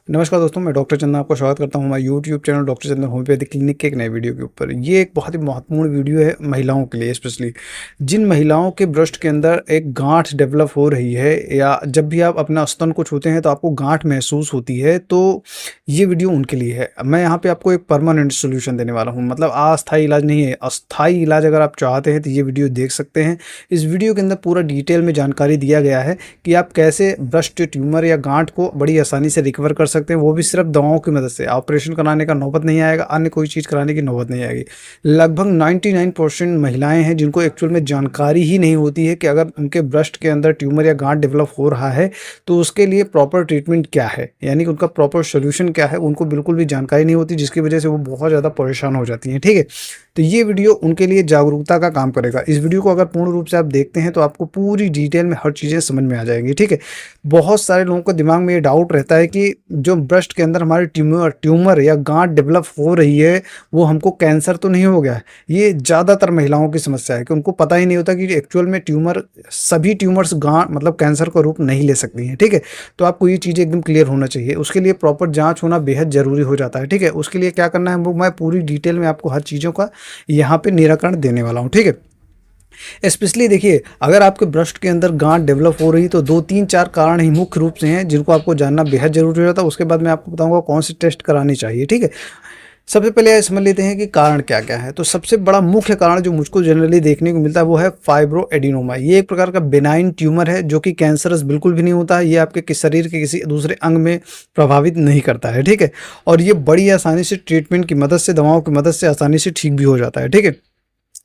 नमस्कार दोस्तों, मैं डॉक्टर चंदन आपका स्वागत करता हूं हमारे यूट्यूब चैनल डॉक्टर चंदन होम्योपैथिक क्लिनिक के एक नए वीडियो के ऊपर। ये एक बहुत ही महत्वपूर्ण वीडियो है महिलाओं के लिए, स्पेशली जिन महिलाओं के ब्रेस्ट के अंदर एक गांठ डेवलप हो रही है, या जब भी आप अपना स्तन को छूते हैं तो आपको गांठ महसूस होती है, तो ये वीडियो उनके लिए है। मैं यहाँ पे आपको एक परमानेंट सोल्यूशन देने वाला हूँ, मतलब अस्थायी इलाज नहीं है, अस्थायी इलाज अगर आप चाहते हैं तो ये वीडियो देख सकते हैं। इस वीडियो के अंदर पूरा डिटेल में जानकारी दिया गया है कि आप कैसे ब्रेस्ट ट्यूमर या गांठ को बड़ी आसानी से रिकवर कर सकते हैं, वो भी सिर्फ दवाओं की मदद से। ऑपरेशन कराने का नौबत नहीं आएगा, अन्य कोई चीज़ कराने की नौबत नहीं आएगी। लगभग 99% महिलाएं हैं जिनको एक्चुअल में जानकारी ही नहीं होती है कि अगर उनके ब्रेस्ट के अंदर ट्यूमर या गांठ डेवलप हो रहा है तो उसके लिए प्रॉपर ट्रीटमेंट क्या है, यानी कि उनका प्रॉपर सोल्यूशन क्या है, उनको बिल्कुल भी जानकारी नहीं होती, जिसकी वजह से वो बहुत ज़्यादा परेशान हो जाती हैं। ठीक है, तो ये वीडियो उनके लिए जागरूकता का काम करेगा। इस वीडियो को अगर पूर्ण रूप से आप देखते हैं तो आपको पूरी डिटेल में हर चीज़ें समझ में आ जाएंगी। ठीक है, बहुत सारे लोगों को दिमाग में ये डाउट रहता है कि जो ब्रेस्ट के अंदर हमारी ट्यूमर या गांठ डेवलप हो रही है वो हमको कैंसर तो नहीं हो गया है। ये ज़्यादातर महिलाओं की समस्या है कि उनको पता ही नहीं होता कि एक्चुअल में ट्यूमर, सभी ट्यूमर्स गांठ मतलब कैंसर का रूप नहीं ले सकती हैं। ठीक है, तो आपको ये चीज़ें एकदम क्लियर होना चाहिए। उसके लिए प्रॉपर जाँच होना बेहद ज़रूरी हो जाता है। ठीक है, उसके लिए क्या करना है वो मैं पूरी डिटेल में आपको हर चीज़ों का यहाँ पे निराकरण देने वाला हूँ। ठीक है, स्पेशली देखिए, अगर आपके ब्रेस्ट के अंदर गांठ डेवलप हो रही तो 2-3-4 कारण ही मुख्य रूप से हैं जिनको आपको जानना बेहद जरूरी हो जाता है। उसके बाद मैं आपको बताऊंगा कौन सी टेस्ट करानी चाहिए। ठीक है, सबसे पहले समझ लेते हैं कि कारण क्या क्या है। तो सबसे बड़ा मुख्य कारण जो मुझको जनरली देखने को मिलता है वो है फाइब्रो एडिनोमा। ये एक प्रकार का बेनाइन ट्यूमर है जो कि कैंसरस बिल्कुल भी नहीं होता है। ये आपके शरीर के किसी दूसरे अंग में प्रभावित नहीं करता है। ठीक है, और ये बड़ी आसानी से ट्रीटमेंट की मदद से, दवाओं की मदद से आसानी से ठीक भी हो जाता है। ठीक है,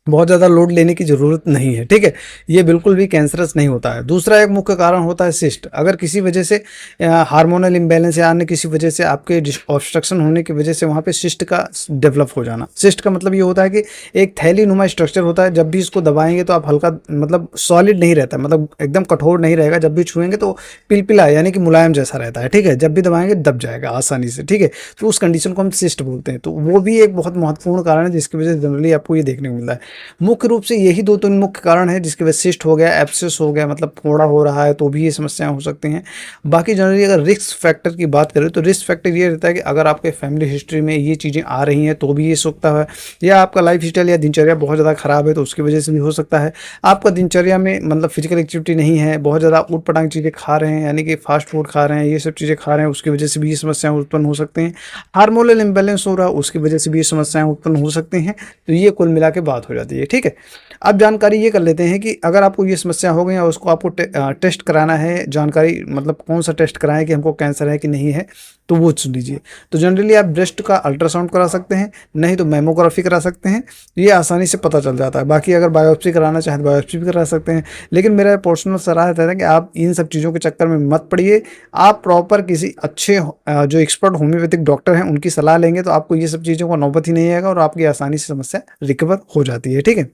बहुत ज़्यादा लोड लेने की ज़रूरत नहीं है। ठीक है, ये बिल्कुल भी कैंसरस नहीं होता है। दूसरा एक मुख्य कारण होता है सिस्ट। अगर किसी वजह से हार्मोनल इम्बैलेंस या अन्य किसी वजह से आपके ऑब्स्ट्रक्शन होने की वजह से वहाँ पे सिस्ट का डेवलप हो जाना। सिस्ट का मतलब ये होता है कि एक थैली नुमा स्ट्रक्चर होता है, जब भी इसको दबाएंगे तो आप हल्का, मतलब सॉलिड नहीं रहता, मतलब एकदम कठोर नहीं रहेगा, जब भी छुएंगे तो पिलपिला यानी कि मुलायम जैसा रहता है। ठीक है, जब भी दबाएंगे दब जाएगा आसानी से। ठीक है, तो उस कंडीशन को हम सिस्ट बोलते हैं। तो वो भी एक बहुत महत्वपूर्ण कारण है जिसकी वजह से जनरली आपको ये देखने को मिलता है। मुख्य रूप से यही 2-3 मुख्य कारण है जिसके वजह से सिस्ट हो गया, एब्सेस हो गया, मतलब फोड़ा हो रहा है, तो भी ये समस्याएं हो सकती हैं। बाकी जनरली अगर रिस्क फैक्टर की बात करें तो रिस्क फैक्टर ये रहता है कि अगर आपके फैमिली हिस्ट्री में ये चीज़ें आ रही हैं तो भी ये सकता है, या आपका लाइफ स्टाइल या दिनचर्या बहुत ज़्यादा खराब है तो उसकी वजह से भी हो सकता है। आपका दिनचर्या में मतलब फिजिकल एक्टिविटी नहीं है, बहुत ज़्यादा ऊट पटांग चीज़ें खा रहे हैं, यानी कि फास्ट फूड खा रहे हैं, ये सब चीज़ें खा रहे हैं, उसकी वजह से भी ये समस्याएं उत्पन्न हो सकती हैं। हार्मोनल इम्बैलेंस हो रहा है, उसकी वजह से भी ये समस्याएं उत्पन्न हो सकती हैं। तो ये कुल मिला के बात हो जाती है। ठीक है, अब जानकारी ये कर लेते हैं कि अगर आपको ये समस्या हो गई है, उसको आपको टेस्ट कराना है, जानकारी मतलब कौन सा टेस्ट कराएं कि हमको कैंसर है कि नहीं है, तो वो सुन लीजिए। तो जनरली आप ब्रेस्ट का अल्ट्रासाउंड करा सकते हैं, नहीं तो मेमोग्राफी करा सकते हैं, ये आसानी से पता चल जाता है। बाकी अगर बायोप्सी कराना चाहें तो बायोप्सी भी करा सकते हैं, लेकिन मेरा पर्सनल सलाह रहता है कि आप इन सब चीज़ों के चक्कर में मत पड़िए। आप प्रॉपर किसी अच्छे जो एक्सपर्ट होम्योपैथिक डॉक्टर हैं उनकी सलाह लेंगे तो आपको ये सब चीज़ों का नौबत ही नहीं आएगा और आपकी आसानी से समस्या रिकवर हो जाती है। ठीक है,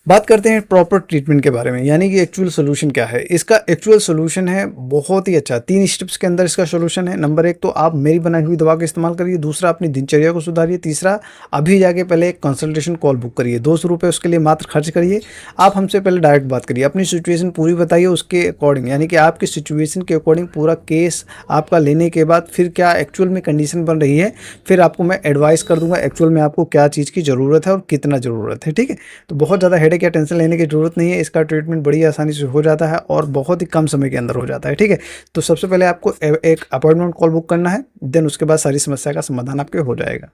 बात करते हैं प्रॉपर ट्रीटमेंट के बारे में, यानी कि एक्चुअल सोल्यूशन क्या है। इसका एक्चुअल सोल्यूशन है बहुत ही अच्छा, 3 स्टेप्स के अंदर इसका सोल्यूशन है। नंबर 1 तो आप मेरी बनाई हुई दवा का इस्तेमाल करिए। दूसरा, अपनी दिनचर्या को सुधारिए। तीसरा, अभी जाके पहले एक कंसल्टेशन कॉल बुक करिए, 200 रुपये उसके लिए मात्र खर्च करिए। आप हमसे पहले डायरेक्ट बात करिए, अपनी सिचुएशन पूरी बताइए, उसके अकॉर्डिंग यानी कि आपकी सिचुएशन के अकॉर्डिंग पूरा केस आपका लेने के बाद फिर क्या एक्चुअल में कंडीशन बन रही है, फिर आपको मैं एडवाइस कर दूंगा एक्चुअल में आपको क्या चीज़ की ज़रूरत है और कितना ज़रूरत है। ठीक है, तो बहुत ज़्यादा हेडेक या टेंशन लेने की ज़रूरत नहीं है। इसका ट्रीटमेंट बड़ी आसानी से हो जाता है और बहुत ही कम समय के अंदर हो जाता है। ठीक है, तो सबसे पहले आपको एक अपॉइंटमेंट कॉल बुक करना है, देन उसके बाद सारी समस्या का समाधान आपके हो जाएगा।